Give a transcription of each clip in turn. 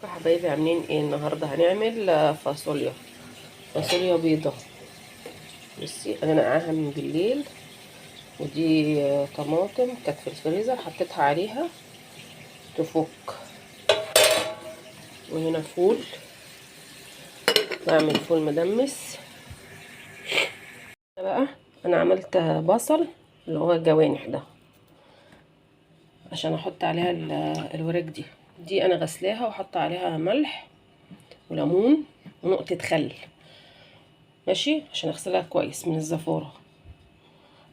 حبايبي عاملين ايه؟ النهارده هنعمل فاصوليا بيضه. بصي انا نقعها من بالليل، ودي طماطم كانت في الفريزر حطيتها عليها تفك. وهنا فول، بعمل فول مدمس. بقى انا عملت بصل اللي هو الجوانح ده عشان احط عليها الوراك دي انا غسلاها واحط عليها ملح وليمون ونقطه خل، ماشي، عشان اغسلها كويس من الزفاره.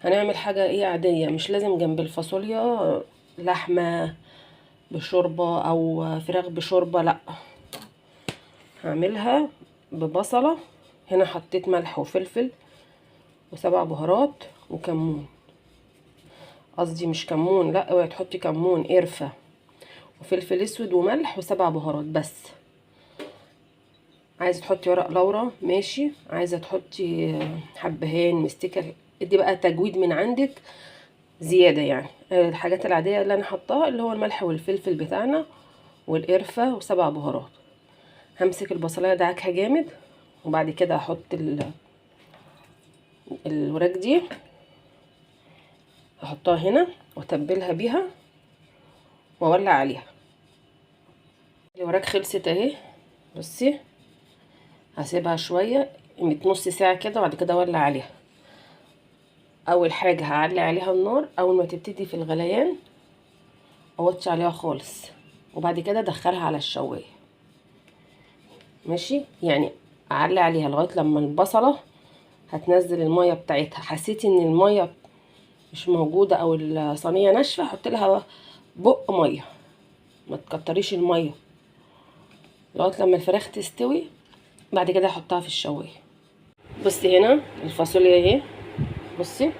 هنعمل حاجه ايه عاديه، مش لازم جنب الفاصوليا لحمه بشوربه او فراخ بشوربه، لا، هعملها ببصله. هنا حطيت ملح وفلفل وسبع بهارات وكمون، قصدي مش كمون، لا اوعي تحطي كمون، قرفه وفلفل اسود وملح وسبع بهارات بس. عايزه تحطي ورق لورا ماشي، عايزه تحطي حبهان مستكه، ادي بقى تجويد من عندك زياده. يعني الحاجات العاديه اللي انا حطاها اللي هو الملح والفلفل بتاعنا والقرفه وسبع بهارات. همسك البصلايه ادعكها جامد، وبعد كده احط الوراك دي، احطها هنا واتبلها بيها واولع عليها. الوراك خلصت اهي، بصي هسيبها شويه نص ساعه كده وبعد كده اولع عليها. اول حاجه هعلي عليها النار، اول ما تبتدي في الغليان اوطي عليها خالص، وبعد كده ادخلها على الشوايه ماشي. يعني اعلي عليها لغايه لما البصله هتنزل الميه بتاعتها. حسيتي ان الميه مش موجوده او الصينيه ناشفه، حط لها بق ميه، ما تكتريش الميه لغايه لما الفراخ تستوي. بعد كده احطها في الشوايه. بصي هنا الفاصوليا اهي، بصي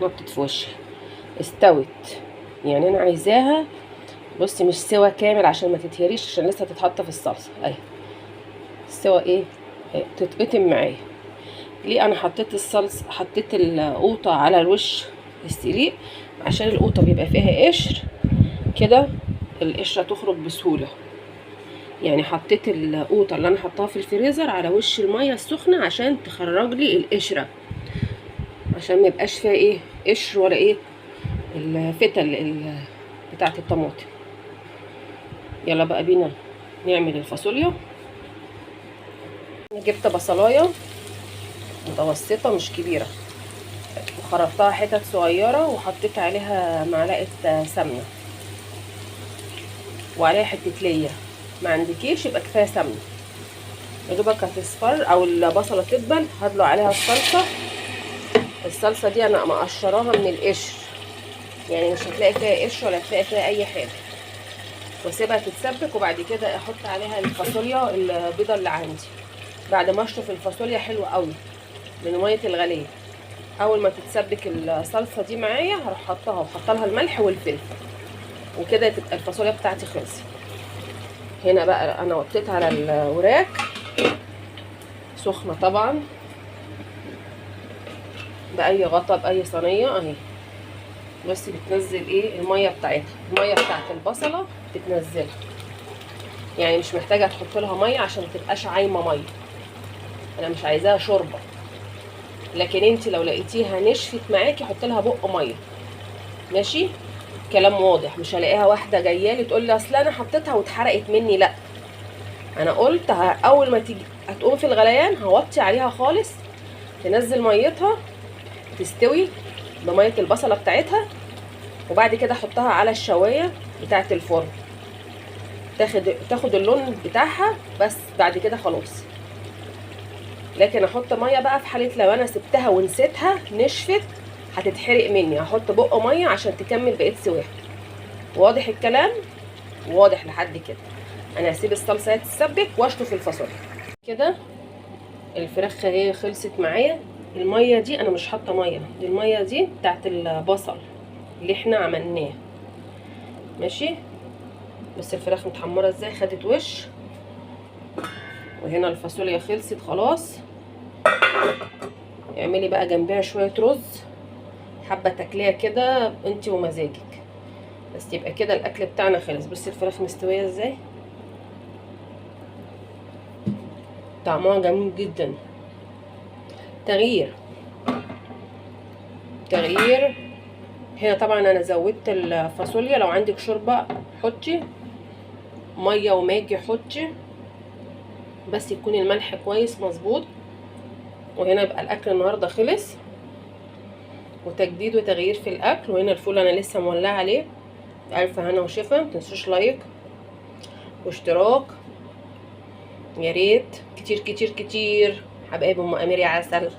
نطت في وشي، استوت. يعني انا عايزاها، بصي مش سوا كامل عشان ما تتهريش، عشان لسه تتحط في الصلصه اهي. السوا ايه؟ تتقطم معايا. ليه انا حطيت الصلصه، حطيت القوطه على الوش السليق؟ عشان القوطه بيبقى فيها قشر كده، القشره تخرج بسهوله. يعني حطيت القوطه اللي انا حطاها في الفريزر على وش الميه السخنه عشان تخرج لي القشره، عشان ما يبقاش فيها ايه قشر ولا ايه الفتل بتاعه الطماطم. يلا بقى بينا نعمل الفاصوليا. انا جبت بصلايه متوسطه مش كبيره، وخرطتها حتت صغيره وحطيت عليها معلقه سمنه وعليها حته ليا. ما عندكيش يبقى كفايه سمنه. يا دوبك هتصفر او البصله تدبل هدلق عليها الصلصه. الصلصه دي انا مقشراها من القشر، يعني مش هتلاقي فيها قشر ولا هتلاقي فيها اي حاجه. واسيبها تتسبك، وبعد كده احط عليها الفاصوليا البيضه اللي عندي. بعد ما اشطف الفاصوليا حلوه قوي من ميه الغليه، اول ما تتسبك الصلصه دي معايا هروح حطها وحط لها الملح والفلفل، وكده تبقى الفاصوليا بتاعتي خلصت. هنا بقى انا وطيت على الوراك سخنه طبعا، باي غطا باي صينيه اهي. بس بتنزل ايه الميه بتاعتها، الميه بتاعت البصله بتنزلها. يعني مش محتاجه تحط لها ميه عشان ما تبقاش عايمه ميه، انا مش عايزاها شوربه. لكن انت لو لقيتيها نشفت معاكي حط لها بق ميه ماشي. كلام واضح، مش هلاقيها واحده جايه لي تقول لي اصل انا حطيتها واتحرقت مني، لا، انا قلت اول ما تيجي هتقوم في الغليان هوطي عليها خالص، تنزل ميتها تستوي بميه البصله بتاعتها، وبعد كده احطها على الشوايه بتاعه الفرن تاخد اللون بتاعها بس. بعد كده خلاص. لكن احط ميه بقى في حاله لو انا سبتها ونسيتها نشفت هتتحرق مني، هحط بق ميه عشان تكمل بقيه سواها. واضح الكلام؟ واضح لحد كده. انا هسيب الصلصه تتسبك واشطف الفاصوليا كده. الفراخ اهي خلصت معايا. الميه دي انا مش حاطه ميه، دي الميه دي بتاعت البصل اللي احنا عملناه ماشي. بس الفراخ متحمره ازاي، خدت وش. وهنا الفاصوليا خلصت خلاص. اعملي بقى جنبها شويه رز، حبه تاكليها كده انت ومزاجك، بس يبقى كده الاكل بتاعنا خلص. بصي الفراخ مستويه ازاي، طعمها جميل جدا. تغيير تغيير. هنا طبعا انا زودت الفاصوليا، لو عندك شوربه حطي، ميه وماجي حطي، بس يكون الملح كويس مظبوط. وهنا يبقى الاكل النهارده خلص، وتجديد وتغيير في الاكل. وهنا الفول انا لسه مولعه عليه. الف هنا وشفا. متنسوش لايك واشتراك يا ريت، كتير كتير كتير. حبايب ام امير يا عسل.